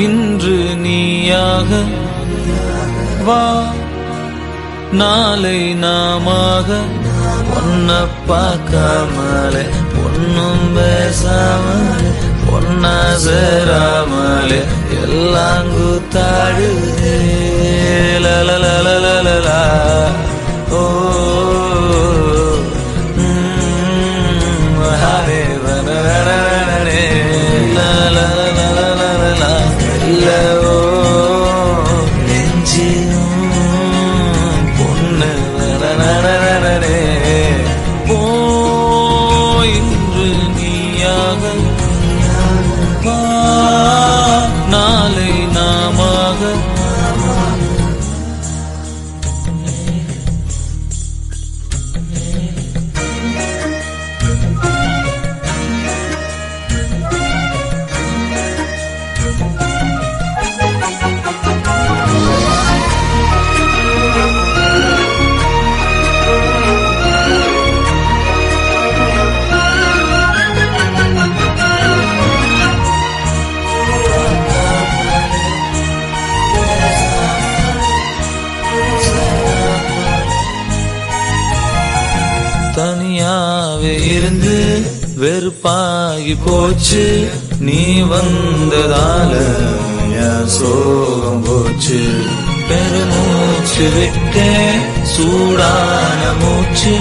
இன்று நீயாக வா, நாளை நாமாக ஒன்ன பார்க்காமலே ஒன்னும் பேசாமலே ஒன்னா சேராமலே எல்லாம் கூத்தாடுதே. லலலலலலா ஓ ஹரே வனரனே லலலலலலா இல்ல ஓ நெஞ்சியும் பொண்ணு வனரனே போ, இன்று நீயாக வா, நாளை நாமாக தனியாவே இருந்து வெறுப்பாகி போச்சு, நீ வந்ததால என் சோகம் போச்சு. பெருமூச்சு விட்டே சூடான மூச்சு,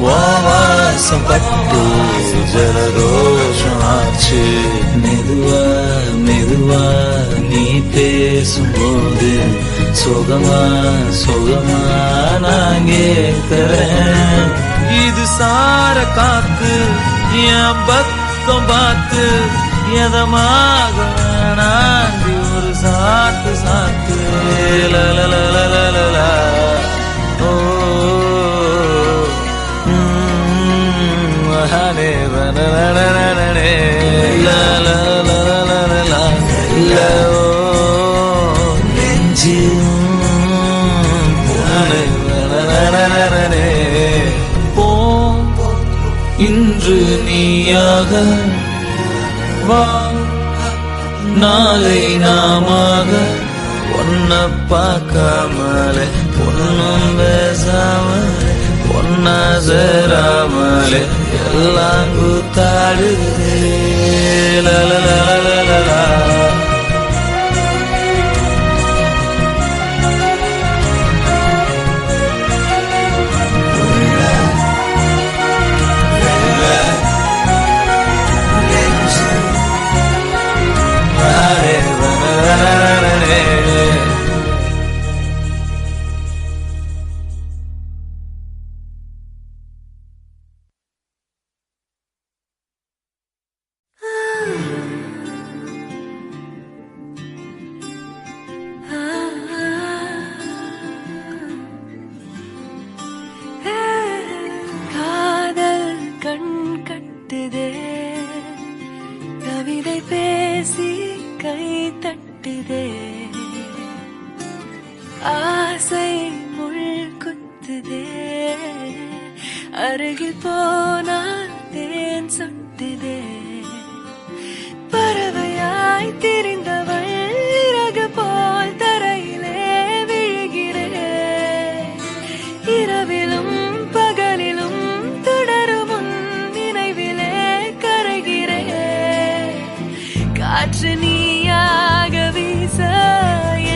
வாசம் பட்டு ஜலதோஷம் ஆச்சு. மெதுவா மெதுவா நீ பேசும்போது சுகமா சுகமா நான் கேட்கிறேன். இது சார காத்து என் பக்கம் பார்த்து எதமாக நாண்டி ஒரு சாத்து சாத்து. லலலலலலா ஓ ஹரே வனரனே லலலலலலா இல்ல ஓ நெஞ்சியும் பொண்ணு வனரனே போ, இன்று நீயாக வா, நாளை நாமாக ஒன்ன பார்க்காமலே ஒன்னும் பேசாமலே ஒன்னா சேராமலே எல்லாம் கூத்தாடுதே. லலலலலலா ஆசை முள் குத்துதே, அருகில் போனால் தேன் சொட்டுதே. பறவையாய் திரிந்தவள் இறகு போல் தரையிலே விழுகிறேன். இரவிலும் பகலிலும் தொடரும் உன் நினைவிலே கரைகிறேன். காற்று நீயாக வீச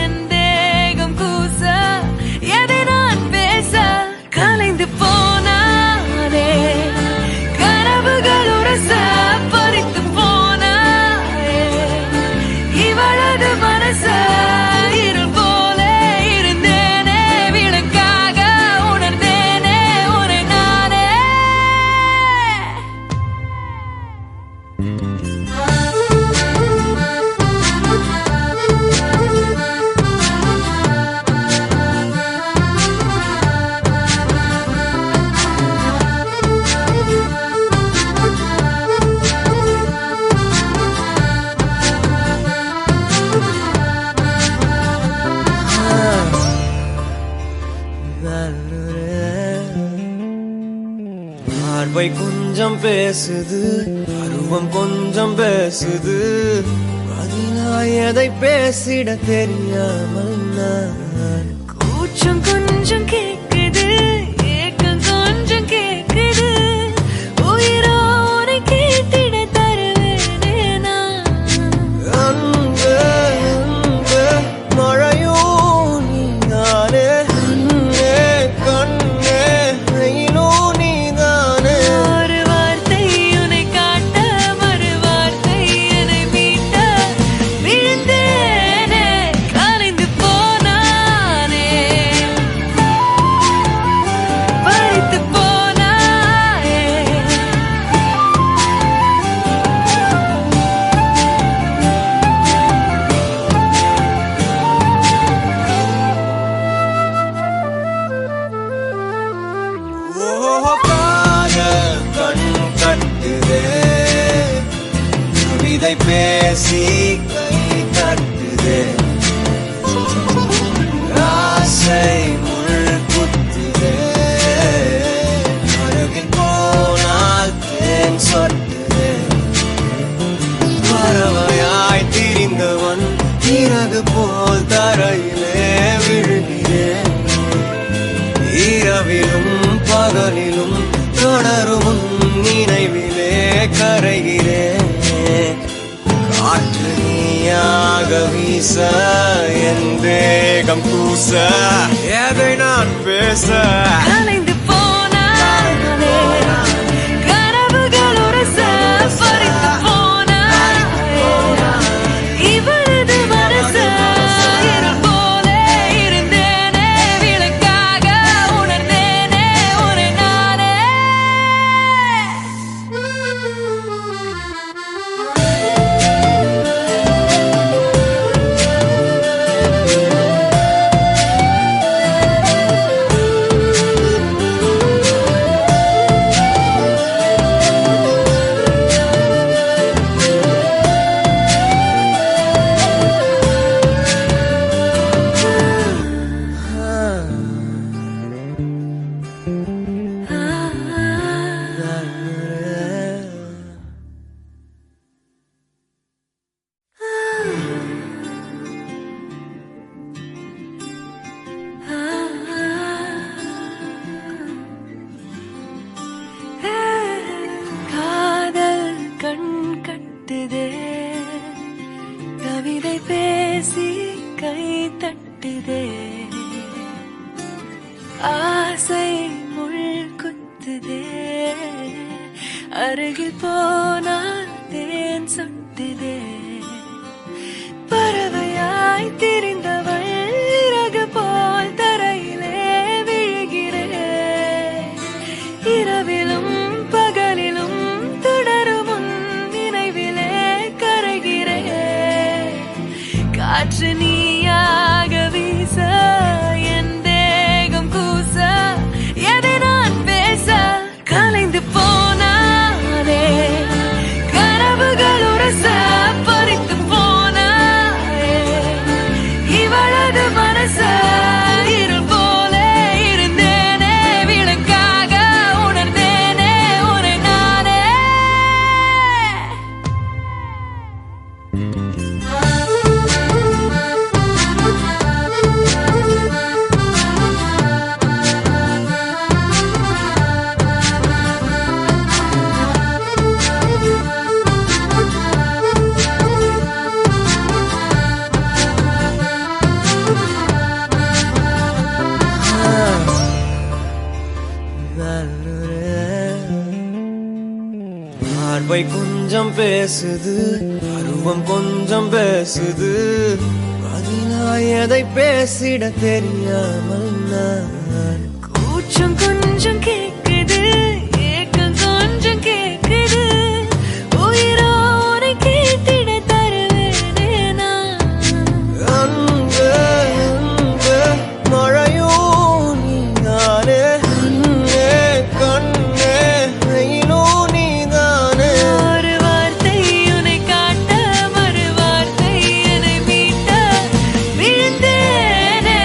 என் தேகம் கூச எதை நான் பேச கலைந்து போனானே. கனவுகள் உரச பறித்து போனாயே. இவளது மனச இருள் போல இருந்தேனே, விளக்காக உணர்ந்தேனே உன்னை நானே. பார்வை கொஞ்சம் பேசுது, அருவம் கொஞ்சம் பேசுது, எதை பேசிட தெரியாமல் நான் கூச்சம் கொஞ்சம் கேக்குது, ஏக்கம் கொஞ்சம் கேக்குது, உயிரோடு கேட்டிட தருவேனே நான். அன்பு அன்பு மழையோ நீதானே, கண்ணே கண்ணே வெயிலோ நீதானே. ஒரு வார்த்தை உன்னை காட்ட, மறு வார்த்தை என்னை மீட்ட, விழுந்தேனே கலைந்து போனானே, பறித்து போனாயே. ஓ காதல் கண் கட்டுதே, கவிதை பேசி கை தட்டுதே, ஆசை முள் குத்துதே, அருகில் போனால் தேன் சொட்டுதே. பறவையாய் திரிந்தவன் இறகு போல் தரையிலே விழுகிறேன். இரவிலும் பகலிலும் தொடரும் நினைவிலே கரைகிறேன். காற்று நீயாக வீச, என் தேகம் கூச, எதை நான் பேச கலைந்து போனானே, கனவுகள் உரச, பறித்து போனாயே. இவளது மனச இருள் போலே இருந்தேனே, விளக்காக உணர்ந்தேனே உன்னை நானே. காதல் கண் கட்டுதே, கவிதை பேசி கை தட்டுதே, ஆசை முள் குத்துதே, அருகில் போனால் தேன் சொட்டுதே. பறவையாய் திரிந்தவள் இறகு போல் தரையிலே விழுகிறேன். இரவிலும் பகலிலும் தொடரும் உன் நினைவிலே கரைகிறேன். காற்று நீயாக வீச, என் தேகம் கூச, எதை நான் பேச கலைந்து போனானே, கனவுகள் உரச, பறித்து போனாயே. இவளது மனச இருள் போலே இருந்தேனே, விளக்காக உணர்ந்தேனே உன்னை நானே. பார்வை கொஞ்சம் பேசுது, அருவம் கொஞ்சம் பேசுது, பதிலாய் எதை பேசிட தெரியாமல் நான் கூச்சம் கொஞ்சம் கேக்குது, ஏக்கம் கொஞ்சம் கேக்குது, உயிரோடு கேட்டிட தருவேனே நான். அன்பு அன்பு மழையோ நீதானே, கண்ணே கண்ணே வெயிலோ நீதானே. ஒரு வார்த்தை உன்னை காட்ட, மறு வார்த்தை என்னை மீட்ட, விழுந்தேனே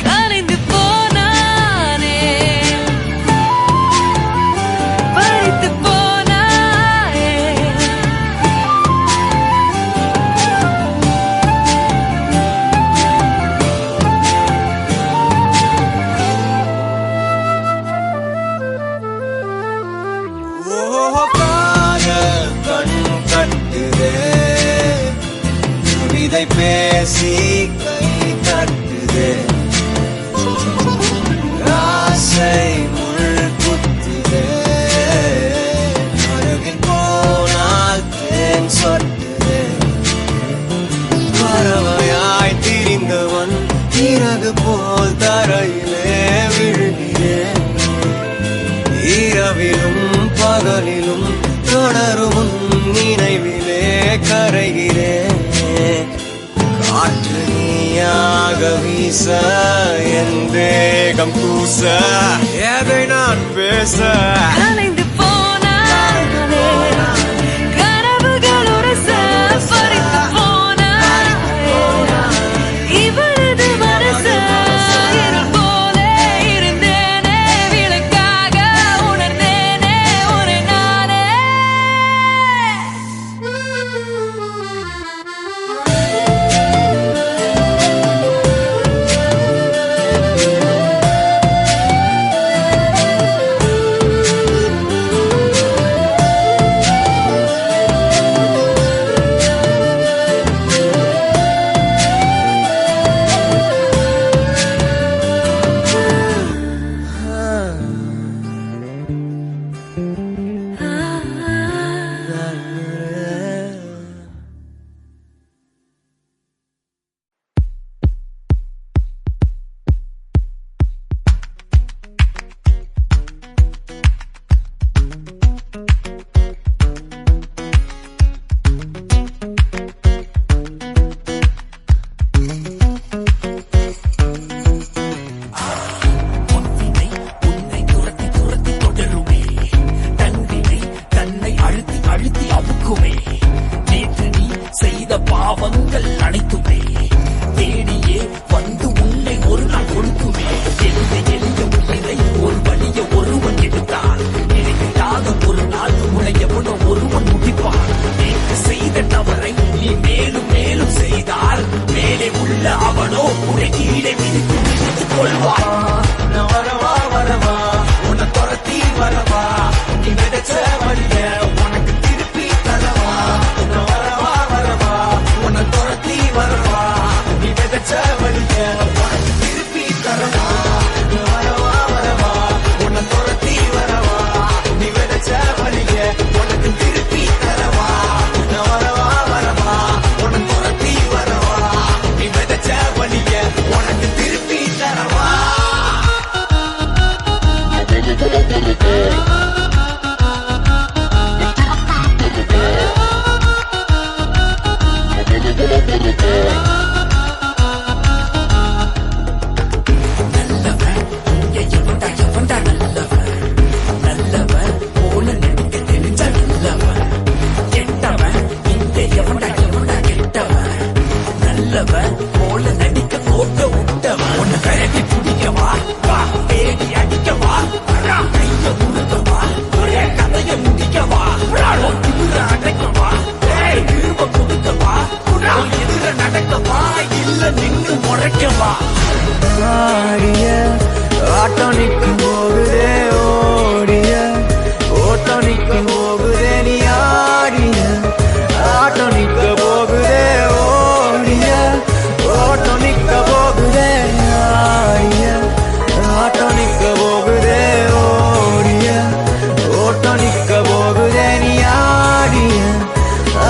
கலைந்து போனானே. கவிதை பேசி கை தட்டுதே ஆசை முள் குத்துதே அருகில் போனால் தேன் சொட்டுதே பறவையாய் திரிந்தவன் இறகு போல் தரையிலே விழுகிறேன் இரவிலும் பகலிலும் தொடரும் நினைவிலே கரைகிறேன் காற்று நீயாக வீச என் தேகம் கூச எதை நான் பேச கலைந்து போனாலே கனவுகள் உரச பறித்து போனாலே இவரது மனச இருள் போலே இருந்தேனே விளக்காக உணர்ந்தேனே உன்னை நானே பாவங்கள் அனைத்துமே தேடியே வந்து உன்னை ஒரு நாள் கொடுக்குமே எளிய உயிரை ஒரு வழிய ஒருவன் எடுத்தான் நினைக்காத ஒரு நாள் உன்னை எவனோ ஒருவன் முடிப்பான் நேற்று செய்த தவறை நீ மேலும் மேலும் செய்தால் மேலே உள்ள அவனோ உன்னை கீழே மிதித்து கொள்வான் வரவா வரவா உன்னை துரத்தி வரவா நீ விதைச்ச வழிய உனக்கு திருப்பி தரவா வரவா வரவா உன்னை துரத்தி வரவா நீ விதைச்ச வழிய உனக்கு திருப்பி தரவா வரவா வரவா உன்னை துரத்தி வரவா நீ விதைச்ச வழிய உனக்கு திருப்பி தரவா வரவா வரவா உன்னை துரத்தி வரவா நீ விதைச்ச வழிய உனக்கு திருப்பி தரவா ஆடிய ஆட்டம் நிற்கும் போகுதே ஓடிய ஓட்டம் நிற்கும் போகுதே நீ ஆடிய ஆட்டம் நிற்க போகுதே ஓடிய ஓட்டம் நிற்க போகுதே ஆடிய ஆட்டம் நிற்க போகுதே ஓடிய ஓட்டம் நிற்க போகுதே நீ ஆடிய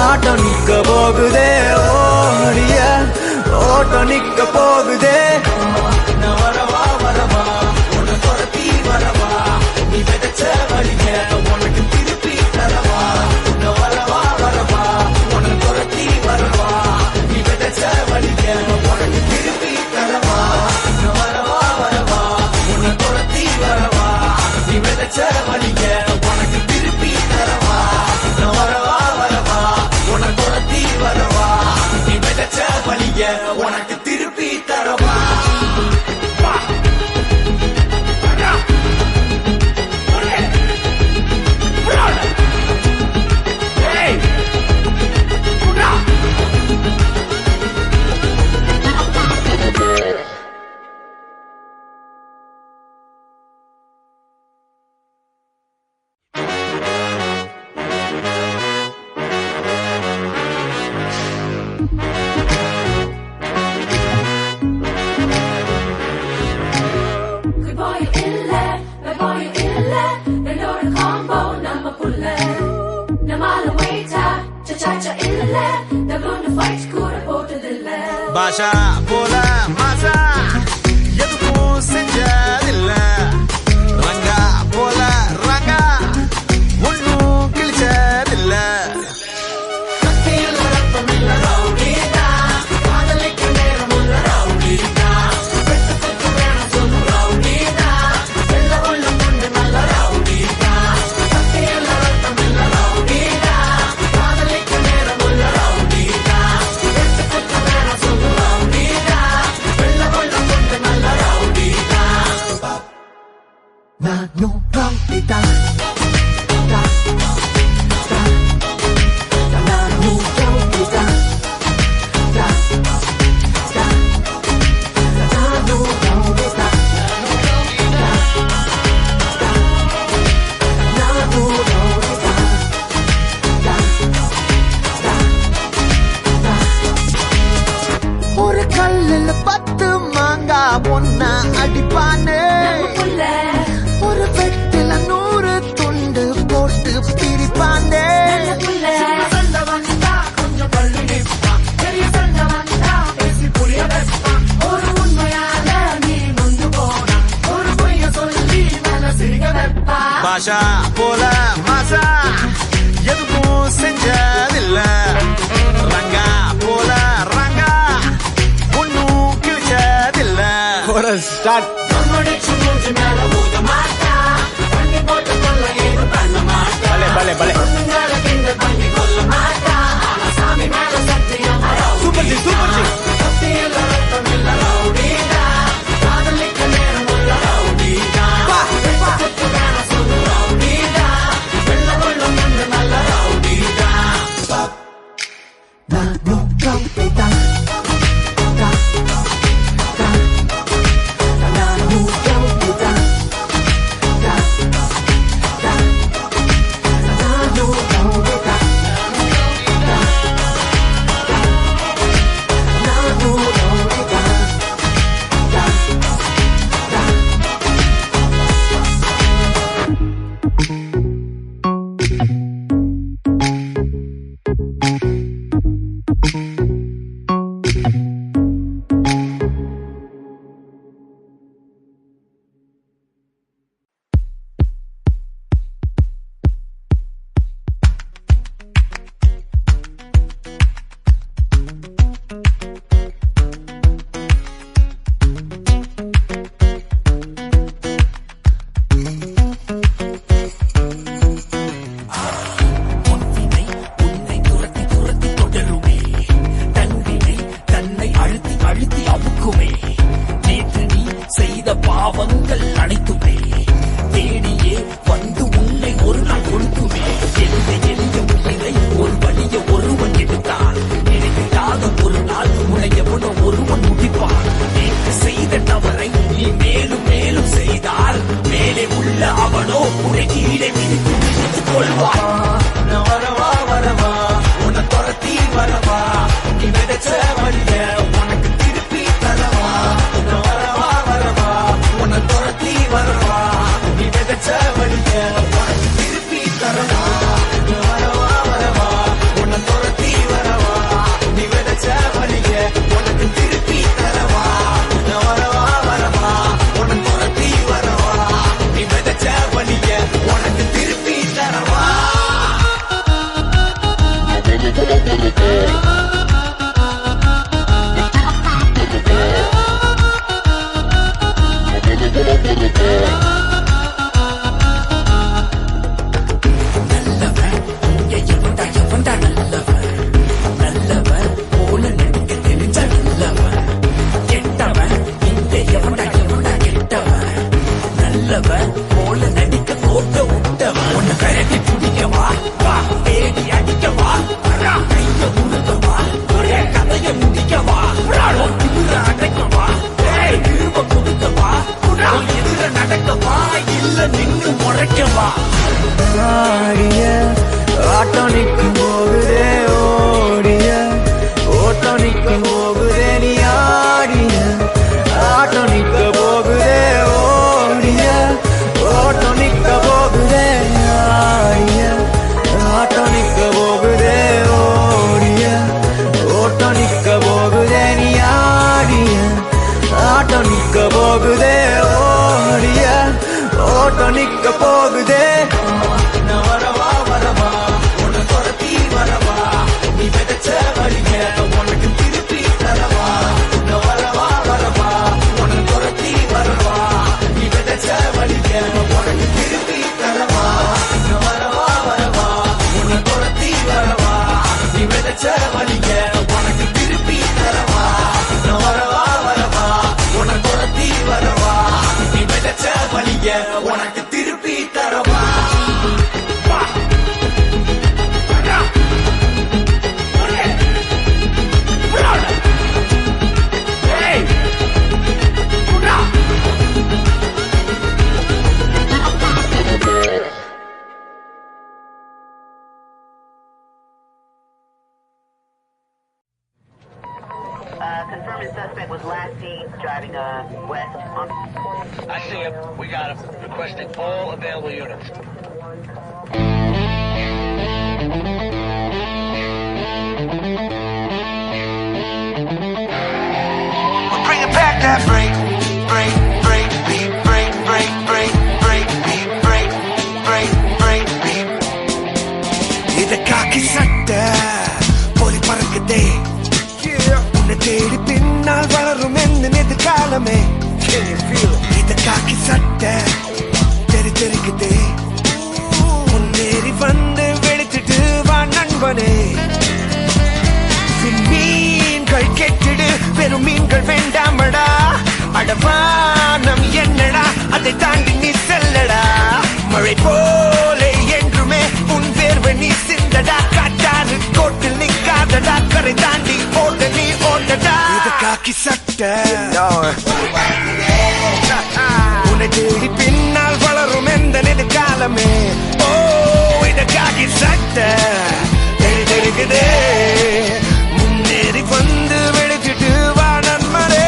ஆட்டம் நிற்க போகுதே ஓடிய ஓட்டம் நிற்க போகுதே வரவா வரவா உன்னை துரத்தி வரவா நீ விதைச்ச வழிய உனக்கு திருப்பி தரவா வரவா வரவா உன்னை துரத்தி வரவா நீ விதைச்ச வழிய உனக்கு திருப்பி தரவா வரவா வரவா உன்னை துரத்தி வரவா நீ விதைச்ச வழிய உனக்கு திருப்பி தரவா வரவா வரவா உன்னை துரத்தி வரவா நீ விதைச்ச வழிய உனக்கு திருப்பி தரவா பாஷா போல மாசா எதுவும் செஞ்சதில்ல ரங்கா போல ரங்கா ஒன்னும் கிழிச்சதில்ல ஒரு கல்லுல 10 மாங்கா ஒன்னா அடிப்பானே ஒரு வெட்டில 100 துண்டு போட்டு பிரிப்பானே பாஷா போல மாசா எதுவும் செஞ்சதில்ல ரங்கா போல ரங்கா ஒன்னும் கிழிச்சதில்ல ஸ்டார்ட் பலே பலே super G super G confirmed suspect was last seen driving west on... I see him. We got him. Requesting all available units. We're bringing back that break, break, break, beat, break, break, break, break, beat, break, break, break, beat. இத காக்கி சட்டை போலி பறக்குதே உன்னை தேடி பின்னால் வளரும் என்ன எதிர்காலமே இத காக்கி சட்டை தெரிக்குதே முன்னேறி வந்து வெளுத்துட்டு வா நண்பனே மீன்கள் கெட்டிடு பெரும் மீன்கள் வேண்டாமடா அடவானம் என்னடா அதை தாண்டி நீ செல்லடா மழை போலே என்றுமே உன் வேர்வை நீ சிந்தடா காட்டாறு கோட்டில் நிக்காதடா கரை தாண்டி ஓட நீ ஓடடா இது காக்கி சட்டை உன்னை தேடி பின்னால் வளரும் எந்த எதிர்காலமே ஓ இது காக்கி சட்டை தெரிக்குதே முன்னேறி வந்து வெளுத்துட்டு வா நண்பரே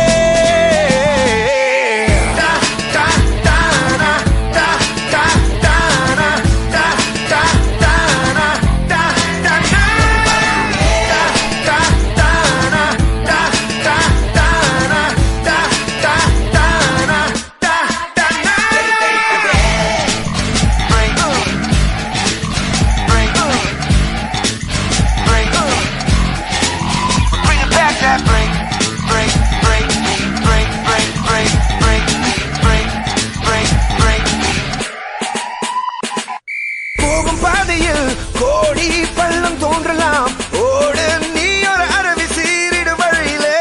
கோடி பள்ளம் தோன்றலாம் ஓடு நீ ஒரு அருவி சீரிடு வழியிலே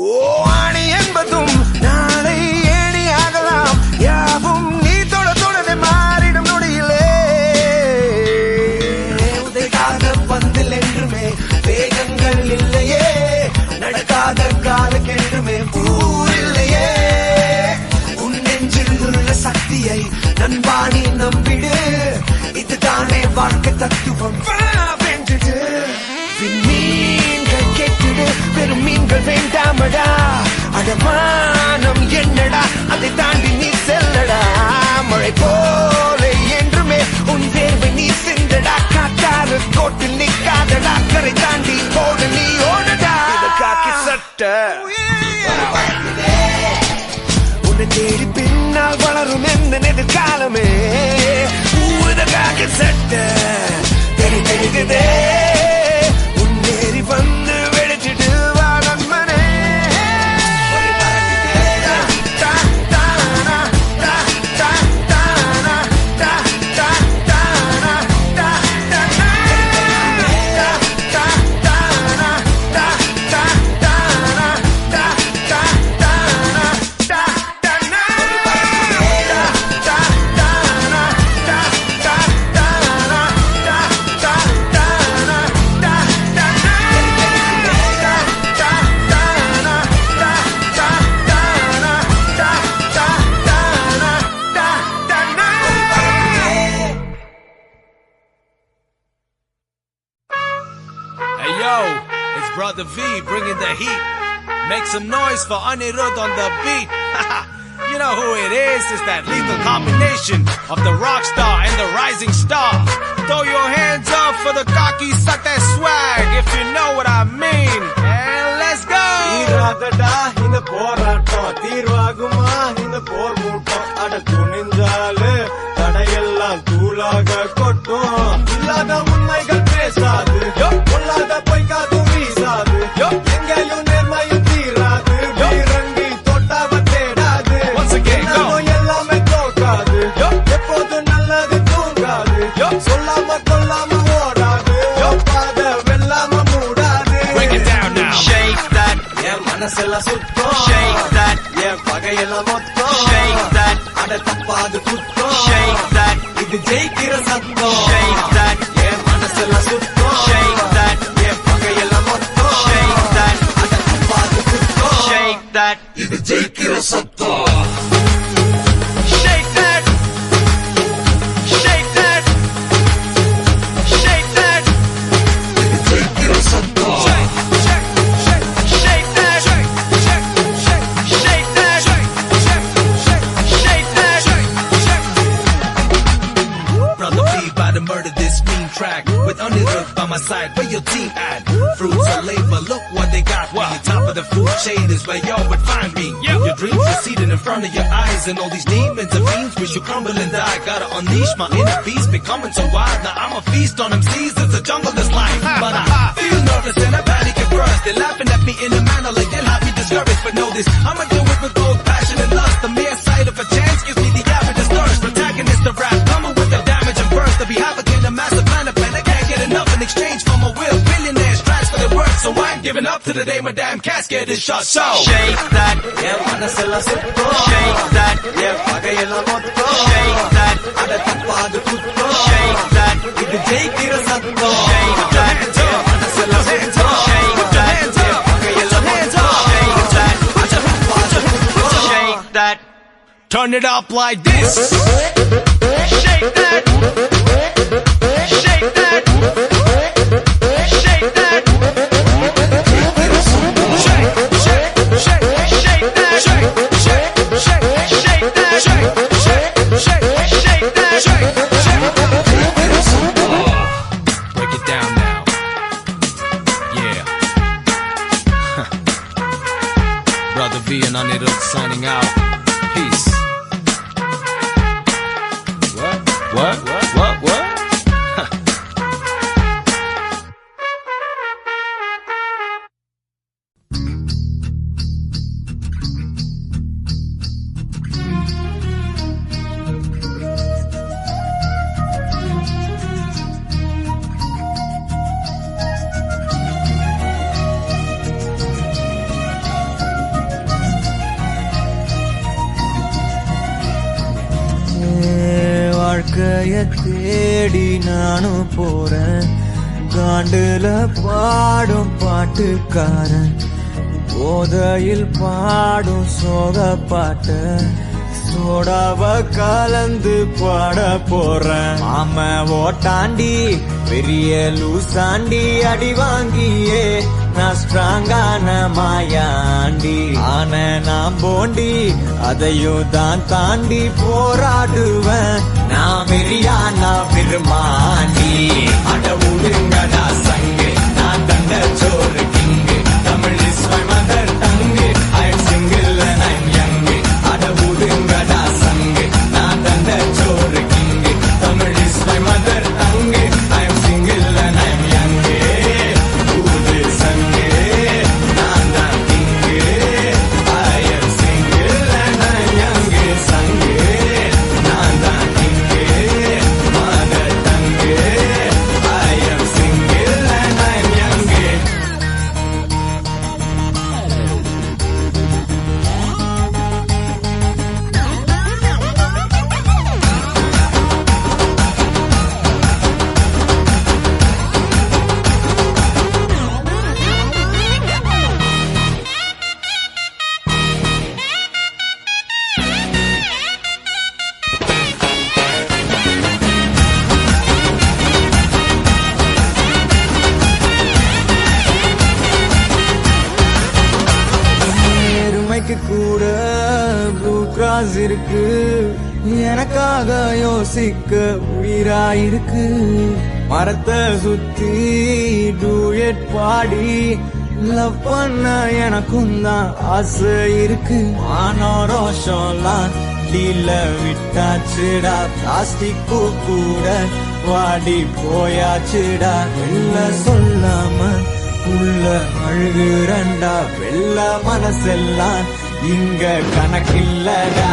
ஓ ஆணி என்பதும் நாளை ஏணி ஆகலாம் யாவும் நீ தொடர்ந்து மாறிடும் நொடியிலே உதைக்காத பந்தில் என்றுமே வேகங்கள் இல்லையே நடக்காத காலக்கென்றுமே ஊர் இல்லையே உன் நெஞ்சில் உள்ள சக்தியை நண்பாணி நம்பிடு இதுதானே வாழ்க்கை தத்துவம் வென்றுடு மீன்கள் கெட்டிடு பெரும் மீன்கள் வேண்டாமடா அடமானம் என்னடா அதை தாண்டி நீ செல்லடா மழை போலே என்றுமே உன் வேர்வை நீ சிந்தடா காட்டாறு கோட்டில் நிக்காதடா கரை தாண்டி ஓட நீ ஓடடா இது காக்கி சட்டை உன்னை தேடி பின்னால் வளரும் எந்த எதிர்காலமே காக்கி சட்டை தெரிக்குதே முன்னேறி வந்து வெளுத்துட்டு வா நண்பனே Brother V bringing the heat. Make some noise for Anirudh on the beat. You know who it is. It's that lethal combination of the rock star and the rising star. Throw your hands up for the cocky satte swag if you know what I mean. And let's go. தீராதடா இந்த போராட்டம் தீர்வாகுமா இந்த போர் மூட்டம் அட துணிஞ்சாலே தடையெல்லாம் தூளாக கொட்டும் இல்லாத உண்மைகள் பேசாது பொல்லாத பொய்க்காது வீசாது எங்கேயும் நேர்மையும் தீராது வீரங்கி தொட்டாவ தேடாது எல்லாமே தோக்காது எப்போதும் நல்லது தூங்காது சொல்லாம கொல்லாம ஓடாது பாத வெல்லாம மூடாது Shake that. என் மனசெல்லாம் சுத்தம் Shake that. என் பகையெல்லாம் மொத்தம் Shake that. அட தப்பாது குத்தம் Shake that. இது ஜெயிக்கிற சத்தம் Shake that. என் மனசெல்லாம் சுத்தம் Shake that. என் பகையெல்லாம் மொத்தம் Shake that. அட தப்பாது குத்தம் Shake that. இது ஜெயிக்கிற சத்தம் Shake that. Shake that. Shake that. இது ஜெயிக்கிற சத்தம் Shake, shake, shake. side, where your team at? Fruits of labor, look what they got me. Top of the food chain is where y'all would find me. Your dreams receding in front of your eyes, and all these demons and fiends wish you crumble and die. Gotta unleash my inner beast, becoming so wild. Now I'm a feast on them seas, it's a jungle that's life. But I feel nervous and I panic at first. They're laughing at me in a manner like they'll have me discouraged. But know this, I'ma do it with both passion and lust. The mere sight of a chance gives me the average thirst. Protagonist of rap, coming with the damage and burst. To be havoc in a massive planet plan, I can't get enough in exchange for my will. Billionaires tries for their work, so I'm giving up to the day my damn casket is shut. So Shake that, என் மனசெல்லாம் சுத்தம் shake that, என் பகையெல்லாம் மொத்தம் shake that, அட தப்பாது குத்தம் shake that, இது ஜெயிக்கிற சத்தம் shake that, என் மனசெல்லாம் சுத்தம் shake that, என் பகையெல்லாம் மொத்தம் shake that, அட தப்பாது குத்தம் shake that, turn it up like this. shake that, shake that, shake that. Break it down now. Yeah. Brother V and Anirudh signing out. Peace. What? வாழ்க்கைய தேடி நானும் போறேன், காண்டுல பாடும் பாட்டுக்காரன், போதையில் பாடும் சோக பாட்ட சோடாவ கலந்து பாட போறேன். ஆம ஓட்டாண்டி பெரிய லூசாண்டி அடி வாங்கியே நான் ஸ்ட்ராங்கான மாயாண்டி ஆன நான் போண்டி அதையும் தான் தாண்டி போராடுவேன். நான் வெறியா நான் பெருமாண்டி அட உடுங்கடா சங்கு நான் தண்ட சோறு king Tamil is my mother tongue I am single and I am young அட உடுங்கடா சங்கு நான் தண்ட சோறு king Tamil is my mother tongue I am single and I am young ஊது சங்கு நான் தான் king I am single and I am young சங்கு நான் தான் king mother tongue I am single and I am young. நேர்மைக்கு கூட ப்ளூ கிராஸ் இருக்கு, எனக்காக யோசிக்க உயிராயிருக்கு. மரத்தை சுத்தி டூயட் பாடி லவ் பண்ண எனக்கும் தான் ஆசை இருக்கு. மானோரோஷம்லாம் டீல விட்டாச்சுடா, பிளாஸ்டிக் பூ கூட வாடி போயாச்சுடா. வெள்ள சொல்லாம உள்ள அழுகுறண்டா, வெள்ள மனசெல்லாம் இங்க கணக்கில்லடா.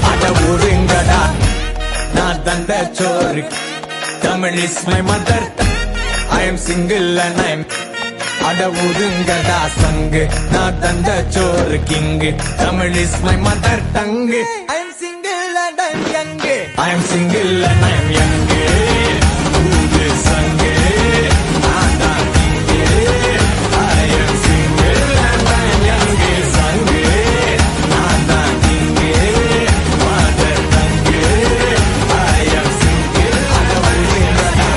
அட ஒருங்கடா நான் தந்த சோறு Tamil is my mother I am single and I am அட ஒதுங்கடா சங்கு நான் தந்த சோறு king Tamil is my mother tongue I am single and I am young I am single and I am young ஊது சங்கு நான் தான் king I am single and I am young சங்கு நான் தான் king mother tongue I am single அட ஒதுங்கடா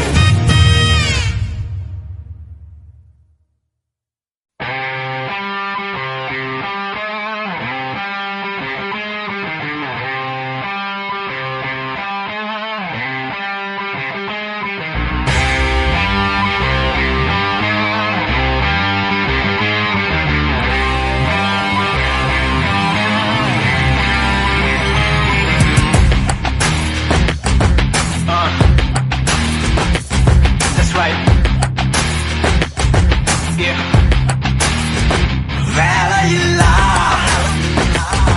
வேலையில்லா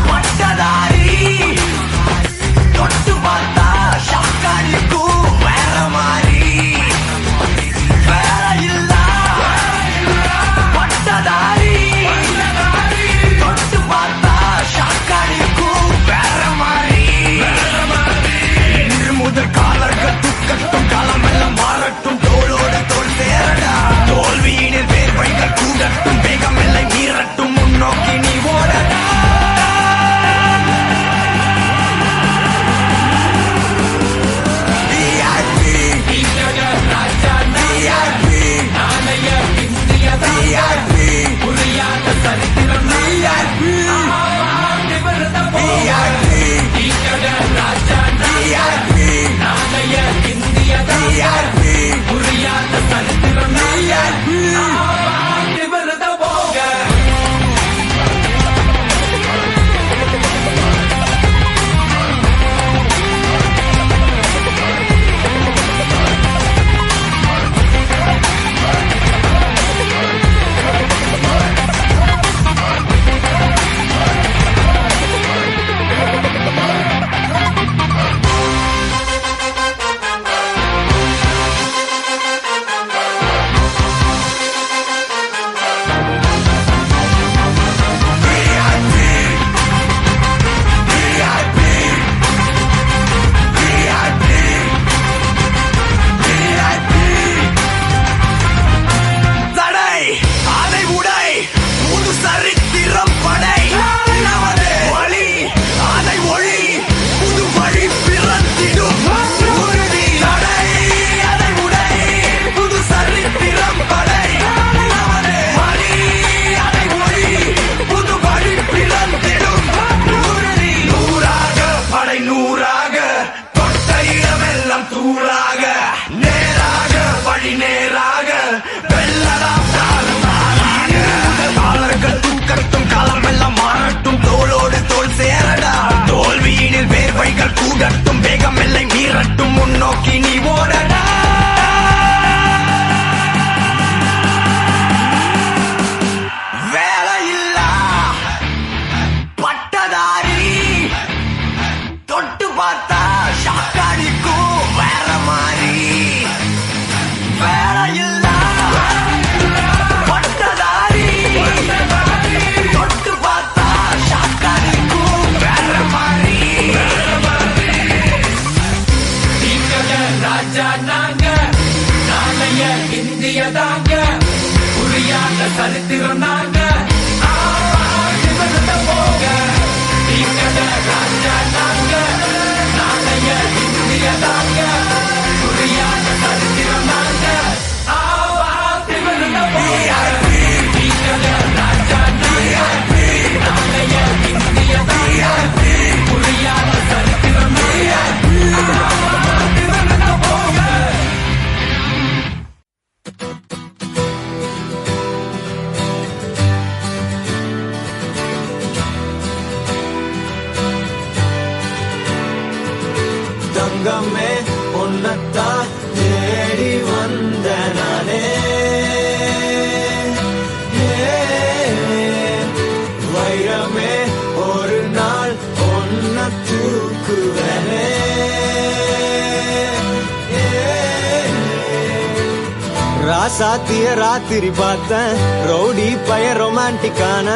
பட்டதாரி தொட்டு பார்த்தா ஷாக்காடிக்கும் வேற மாதிரி வேலையில்லா பட்டதாரி தொட்டு பார்த்தா ஷாக்காடிக்கும் வேற மாதிரி இன்று முதல் காலர்கள் துக்கட்டும் காலமெல்லாம் மாறட்டும் தோளோடு தோல் சேரடா தோல்வியினில் வேர்வைகள் கூடட்டும் வேகம் எல்லை மீறட்டும் முன்னோக்கி நீ ஓடடா கூடட்டும் வேகம் எல்லை மீறட்டும் முன்னோக்கி நீ ஓடடா வேலையில்லா பட்டதாரி தொட்டு பார்த்தா ஷாக்காடிக்கும் வேற மாதிரி வேலையில்லா பட்டதாரி தொட்டு பார்த்தா ஷாக்காடிக்கும் வேற மாதிரி ராஜா நாங்க நாளைய இந்திய தாங்க புரியாத சரித்திரம் நாங்க போக ராஜா நாங்க நாளைய இந்திய தாங்க புரியாத சரித்திரம் நாங்க ராஜா நாங்க நாளைய இந்திய தாங்க புரியாத சரித்திரம் தங்கமே உன்னத்தான் தேடி வந்த நானே வைரமே ஒரு நாள் ஒன்ன தூக்குவனே ராசாத்திய ராத்திரி பார்த்தேன் ரவுடி பய ரொமான்டிக்கான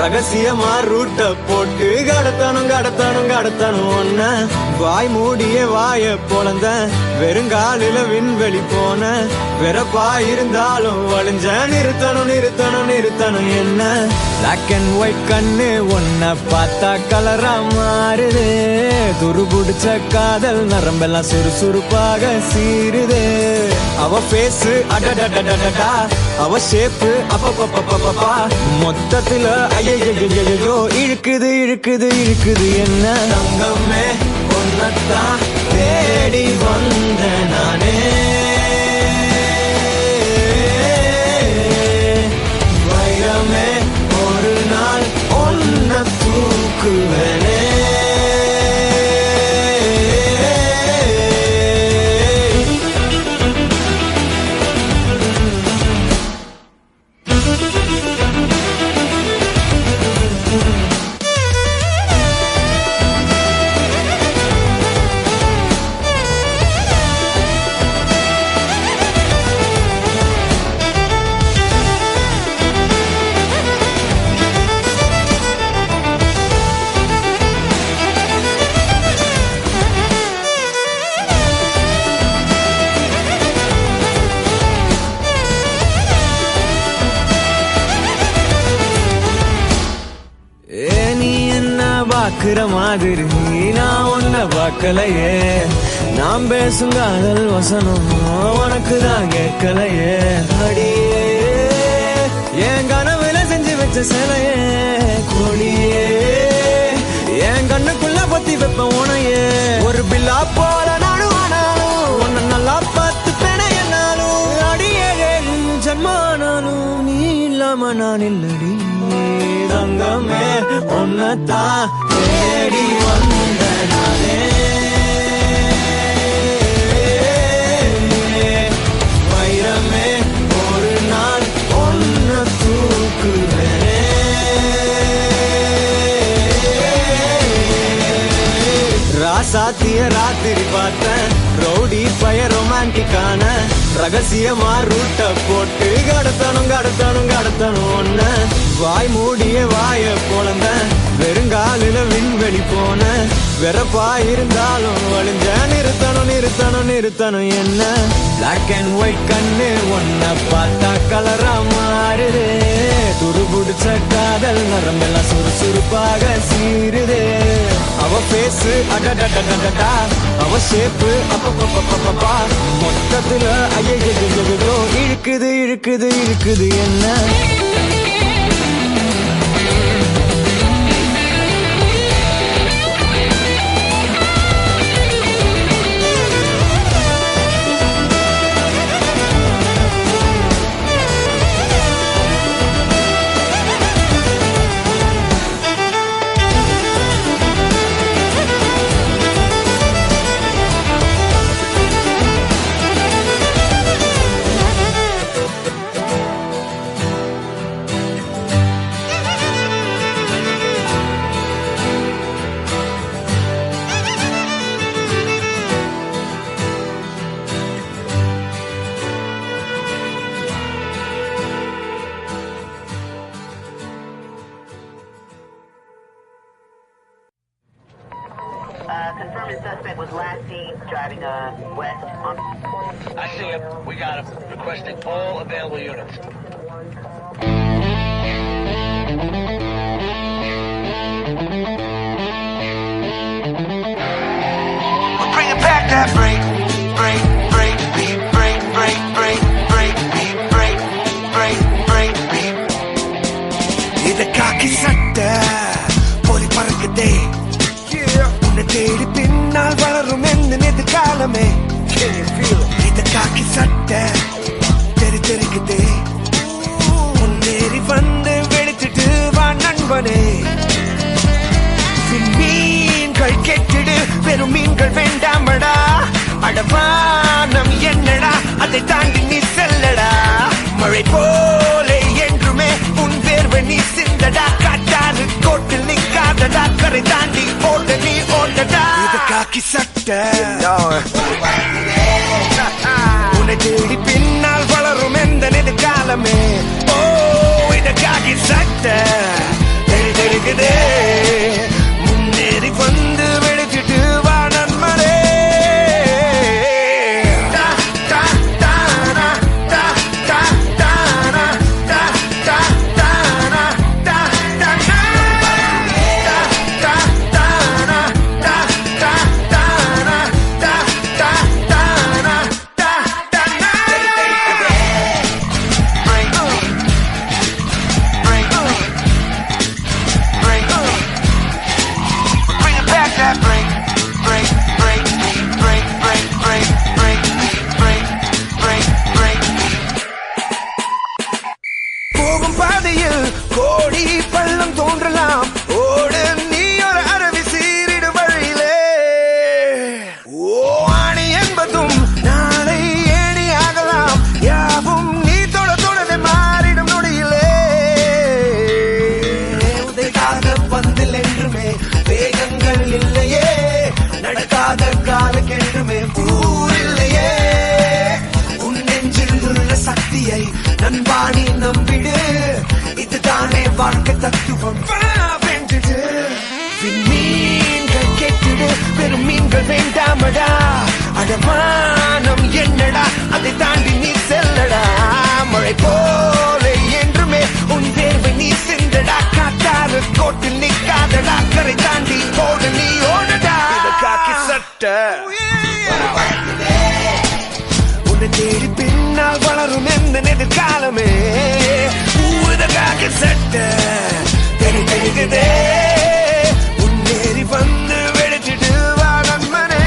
ரகசியமா ரூட்ட போட்டு கடத்தணும் ஒன்ன வாய் மூடிய வாய பொழந்த வெறுங்காலில விண்வெளி போன வெறப்பா இருந்தாலும் வழிஞ்ச நிறுத்தணும் என்ன பிளாக் அண்ட் ஒயிட் கண்ணு ஒன்ன பார்த்தா கலரா மாறுது துருபுடிச்ச காதல் நரம்பெல்லாம் சுறுசுறுப்பாக சீருது அவ பேசு அடடடடடா அவ ஷேப்பு அப்பப்பப்பப்பப்பா மொத்தத்துல ஐயோ இழுக்குது என்ன தங்கமே ஒன்னத்தான் தேடி வந்த நானே வைரமே ஒரு நாள் ஒன்ன தூக்குவனே நீ என்ன பாக்குற மாதிரி நான் உன்ன பார்க்கலையே நாம் பேசும் காதல் வசனம் உனக்கு தான் கேட்கலையே அடியே என் கனவுல செஞ்சு வச்ச சிலையே கொடியே என் கண்ணுக்குள்ள பத்தி வைப்ப உனையே ஒரு பில்லா போல நானும் ஆனாலும் உன்னை நல்லா பார்த்து பேன என்னாலும் அடியே ஜன்மானாலும் நீ இல்லாம நான் இல்லடி தங்கமே உன்னதான் தேடி வந்த நானே வைரமே ஒரு நாள் ஒன்ன தூக்குவேனே ராசாத்திய ராத்திரி பார்த்தேன் ரவுடி பய ரொமான்டிக்கான ரகசியமா ரூட்ட போட்டு கடத்தணும் ஒன்ன வாய் மூடிய வாய போலந்த வெறுங்காலில விண்வெளி போன வெறப்பா இருந்தாலும் வழிஞ்ச நிறுத்தணும் என்ன பிளாக் அண்ட் ஒயிட் கண்ணு ஒன்ன பார்த்தா கலரா மாறுது துருபுடிச்ச காதல் நரம்பெல்லாம் சுறுசுறுப்பாக சீருது அவ பேசு அடடடடடா அவ ஷேப்பு அப்பப்பப்பப்பப்பா மொத்தத்துல ஐயோ இழுக்குது என்ன Confirmed suspect was last seen driving west on... I see him. We got him. Requesting all available units. We're bringing back that break beat, break beat. இத காக்கி சட்டை போலி பறக்குதே உன்னை தேடி பின்னால் வளரும் எந்த எதிர்காலமே இத காக்கி சட்டை தெரிக்குதே முன்னேறி வந்து வெளுத்துட்டு வா நண்பனே மீன்கள் கெட்டிடு வெறும் மீன்கள் வேண்டாமடா அடவானம் என்னடா அதை தாண்டி நீ செல்லடா மழை போல என்றுமே உன் வேர்வை நீ சிந்தடா காட்டாறு கோட்டில் நிக்காதடா கரை தாண்டி ஓட நீ ஓடடா இது காக்கி சட்டை உன்னை தேடி பின்னால் வளரும் எந்த எதிர்காலமே ஓ இது காக்கி சட்டை தெரிக்குதே முன்னேறி வந்து வெளுத்துட்டு வா நண்பனே போகும் பாதையில் கோடி பள்ளம் தோன்றலாம் ஓடு நீ ஒரு அருவி சீரிடு வழியிலே ஓ ஆணி என்பதும் நாளை ஏணி ஆகலாம் யாவும் நீ தொடர்ந்து மாறிடும் நொடியிலே தத்துவம் வா வென்றுடு மீன்கள் கேட்டுடு பெரும் மீன்கள் வேண்டாமடா அடமானம் என்னடா அதை தாண்டி நீ செல்லடா மழை போல என்றுமே உன் தேர்வை நீ சிந்தடா காட்டாறு கோட்டில் நிக்காதடா கரை தாண்டி ஓட நீ ஓடடா காக்கி சட்ட உன்னை தேடி பின்னால் வளரும் எந்த எதிர்காலமே காக்கி சட்ட தெரி தெரிகுதே உன்னேறி வந்து வெடிச்சிட்டு வா நண்பனே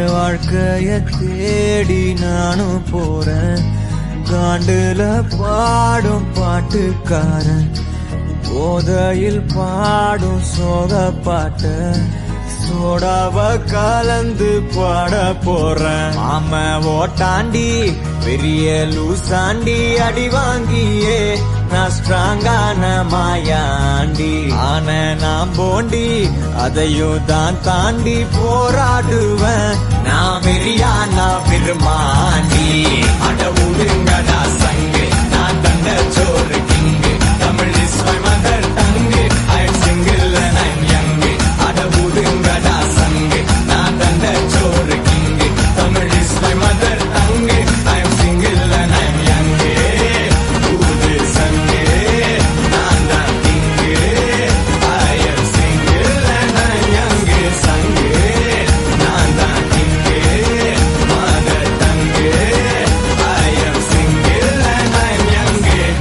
வாழ்க்கைய தேடி நானும் போறேன் காண்டுல பாடும் பாட்டுக்காரன் போதையில் பாடும் சோக பாட்ட சோடாவ கலந்து பாட போறேன் ஆம ஓட்டாண்டி பெரிய லூசாண்டி அடி வாங்கியே நான் ஸ்ட்ராங்கான மாயாண்டி ஆன நான் போண்டி அதையும் தான் தாண்டி போராடுவேன் நான் வெறியா நான் பெருமாண்டி அட உடுங்கடா சங்கு நான் தண்ட சோறு king Tamil is my mother tongue I am single and I am young அட உடுங்கடா சங்கு நான் தண்ட சோறு king Tamil is my mother tongue I am single and I am young ஊது சங்கு நான் தான் king I am single and I am young சங்கு நான் தான் king mother tongue I am single and I am young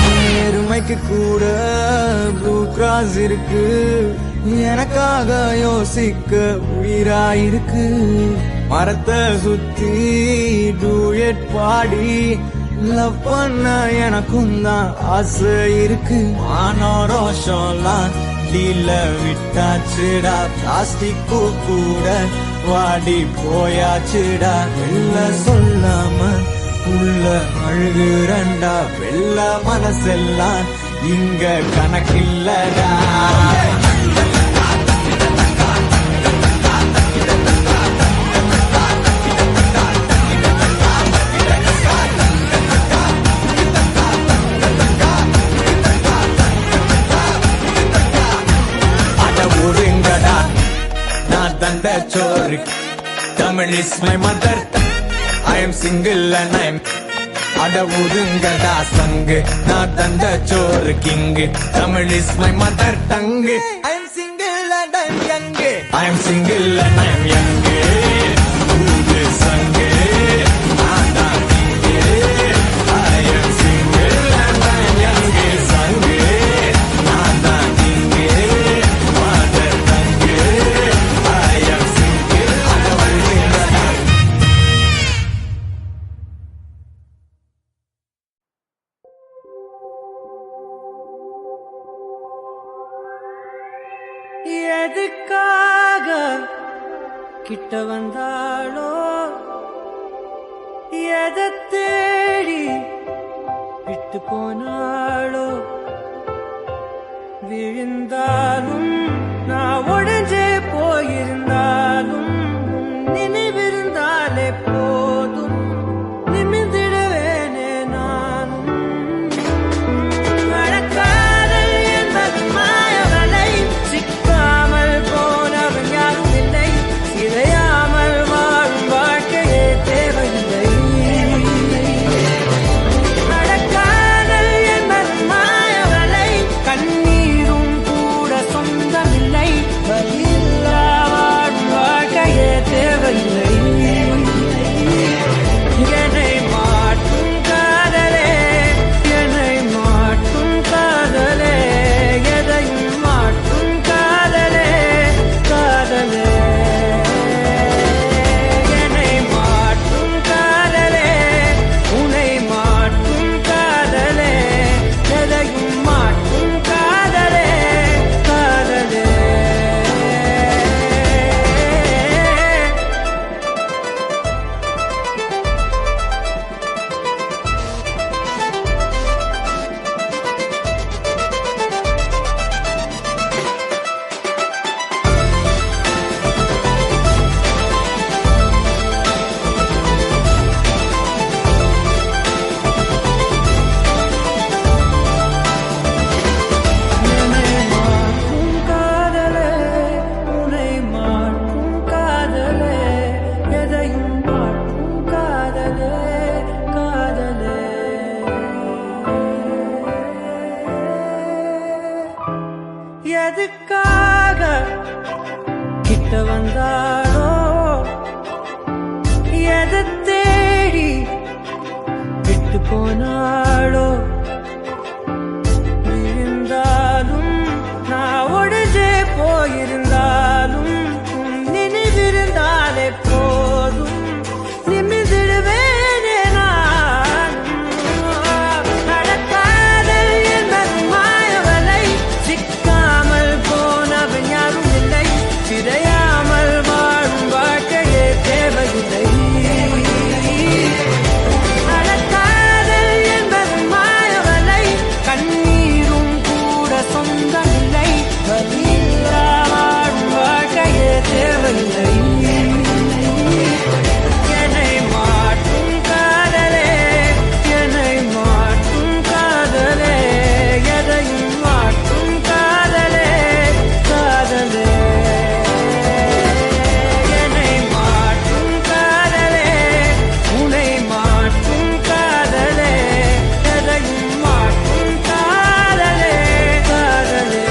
நேர்மைக்கு கூட ப்ளூ கிராஸ் இருக்கு எனக்காக யோசிக்க உயிராயிருக்கு மரத்தை சுத்தி டூயட் பாடி லவ் பண்ண எனக்கும் தான் ஆசை இருக்கு ஆனோ ரோஷம்லாம் டீல விட்டாச்சுடா பிளாஸ்டிக் பூ கூட வாடி போயாச்சுடா வெள்ள சொல்லாம உள்ள அழுகுறண்டா வெள்ள மனசெல்லாம் இங்க கணக்கில்லடா அட ஒருங்கடா நான் தண்ட சோறு Tamil is my mother I am single and I am அட ஒதுங்கடா சங்கு நான் தந்த சோறு king Tamil is my mother tongue I am single and I am young I am single and I am young ஊது சங்கு நான் தான் king I am single and I am young சங்கு நான் தான் king mother tongue I am single அட ஒதுங்கடா எதுக்காக கிட்ட வந்தாளோ எதை தேடி விட்டு போனாளோ விழுந்தாலும் நான் உடைஞ்சே போயிருந்தாலும் நினைவிருந்தாலே போதும் நிமிந்திடுவேனே நானும் மழக்காதல் என்பது மாயவலை சிக்காமல் போனவன் யாரும் இல்லை சிதையாமல் வாழும் வாழ்க்கையே தேவையில்லை மழக்காதல் என்பது மாயவலை கண்ணீரும் கூட சொந்தமில்லை வலியில்லா வாழும் வாழ்க்கையே தேவையில்லை என்னை மாற்றும் காதலே என்னை மாற்றும் காதலே எதையும் மாற்றும் காதலே காதலே என்னை மாற்றும் காதலே உன்னை மாற்றும் காதலே எதையும் மாற்றும் காதலே காதலே என்னை மாற்றும் காதலே உன்னை மாற்றும் காதலே எதையும் மாற்றும் காதலே காதலே எதுக்காக கிட்ட வந்தாளோ எதை தேடி விட்டு போனாளோ விழுந்தாலும் நான் உடைஞ்சே போயிருந்தாலும் நினைவிருந்தாலே போதும் நிமிந்திடுவேனே நான் நடக்காதல் என்பது மாயவலை சிக்காமல் போனவன் யாரும் இல்லை சிதையாமல் வாழும் வாழ்க்கையே தேவையில்லை நடக்காதல் என்பது மாயவலை கண்ணீரும் கூட சொந்தமில்லை வலியில்லா வாழும் வாழ்க்கையே தேவையில்லை என்னை மாற்றும் காதலே என்னை மாற்றும் காதலே எதையும் மாற்றும் காதலே காதலே என்னை மாற்றும் காதலே உன்னை மாற்றும் காதலே எதையும் மாற்றும் காதலே காதலே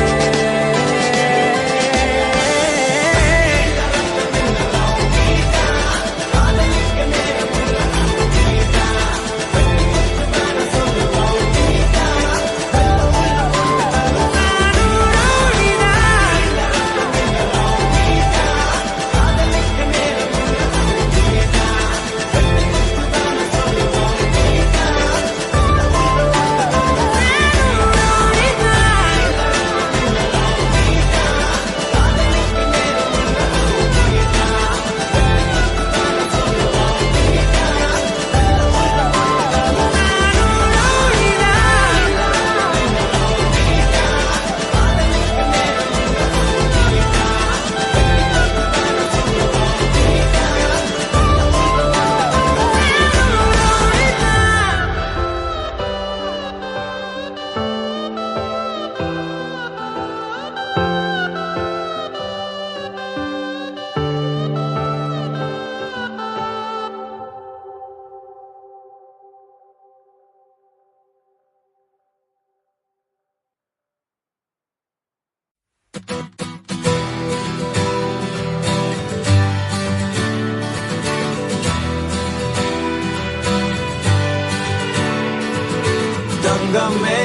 தங்கமே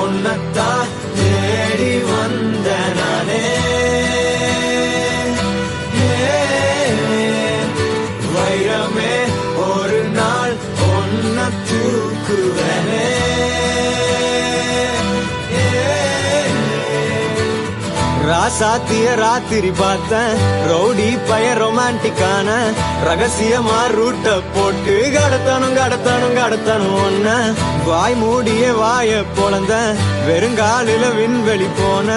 உன்னத்தான் தேடி வந்த நானே வைரமே ஒரு நாள் ஒன்ன தூக்குவனே ராசாத்திய ராத்திரி பார்த்தேன் ரவுடி பய ரொமான்டிக்கான ரகசியமா ரூட்ட போட்டு கடத்தணும் கடத்தணும் கடத்தணும் ஒன்ன வாய் மூடிய வாய பொழந்த வெறுங்காலில விண்வெளி போன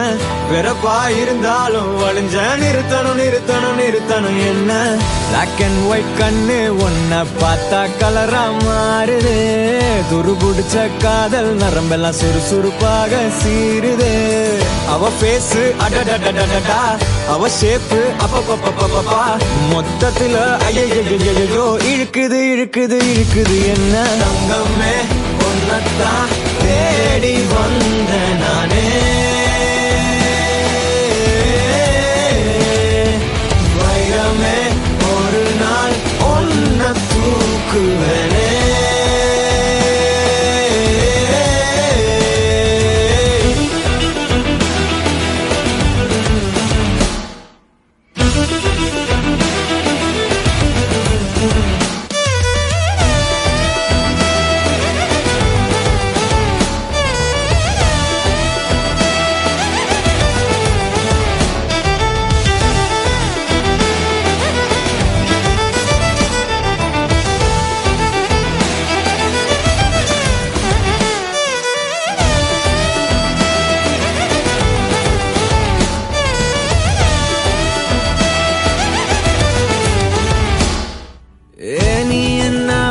வெறப்பா இருந்தாலும் வழிஞ்ச நிறுத்தணும் நிறுத்தணும் நிறுத்தணும் என்ன பிளாக் அண்ட் ஒயிட் கண்ணு ஒன்ன பார்த்தா கலரா மாறுது துருபுடிச்ச காதல் நரம்பெல்லாம் சுறுசுறுப்பாக சீருது அவ பேசு அடடடடடா அவ ஷேப்பு அப்பப்பப்பப்பப்பா மொத்தத்துல ஐயோ இழுக்குது இழுக்குது இழுக்குது என்ன தங்கமே ஒன்னத்தான் தேடி வந்த நானே வைரமே ஒரு நாள் ஒன்ன தூக்குவனே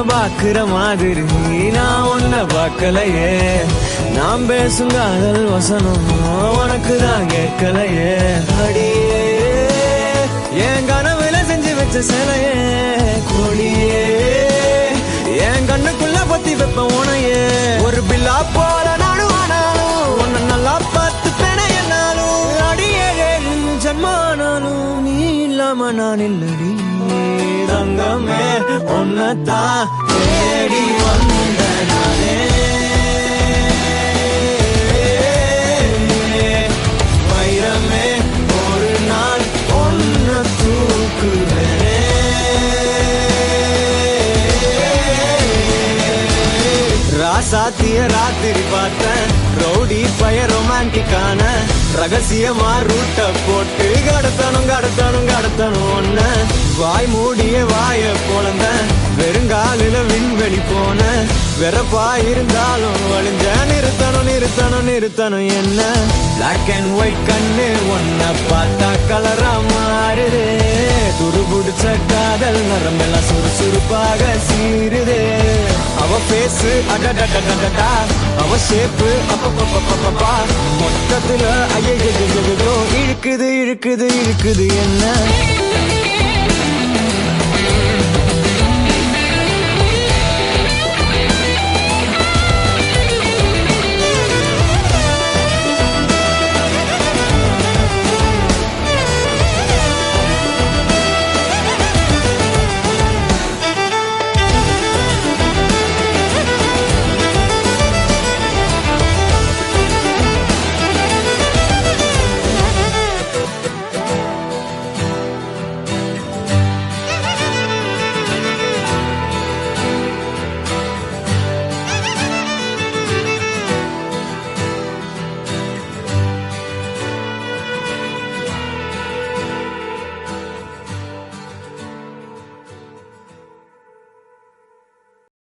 பாக்குற மாதிரி நான் ஒன்ன பார்க்கலையே நாம் பேசும் காதல் வசனம் உனக்கு தான் கேட்கலையே அடியே என் கனவுல செஞ்சு வச்ச சிலையே கோழியே என் கண்ணுக்குள்ள பத்தி வைப்ப உனையே ஒரு பில்லா போல நானும் ஆனாலும் உன்னை நல்லா பார்த்து பெண என்னாலும் அடியே ஜன்மானாலும் நீ இல்லாம நான் இல்லடி தங்கமே ஒன்னத்தான் தேடி வந்த நானே வைரமே ஒரு நாள் ஒன்ன தூக்குவேனே ராசாத்திய ராத்திரி பார்த்தேன் ரவுடி பய ரொமான்டிக்கான ரகசியமா ரூட்ட போட்டு கடத்தணும் கடத்தணும் கடத்தணும் ஒன்ன வாய் மூடிய வாய பொழந்த வெறுங்காலில விண்வெளி போன வெறப்பா இருந்தாலும் வழிஞ்ச நிறுத்தணும் நிறுத்தணும் நிறுத்தணும் என்ன பிளாக் அண்ட் ஒயிட் கண்ணு ஒன்ன பார்த்தா கலரா மாறுது துருபுடிச்ச காதல் நரம்பெல்லாம் சுறுசுறுப்பாக சீருது அவ பேசு அடடடடடா அவ ஷேப்பு அப்பப்பப்பப்பப்பா மொத்தத்துல ஐயோ இழுக்குது இழுக்குது இழுக்குது என்ன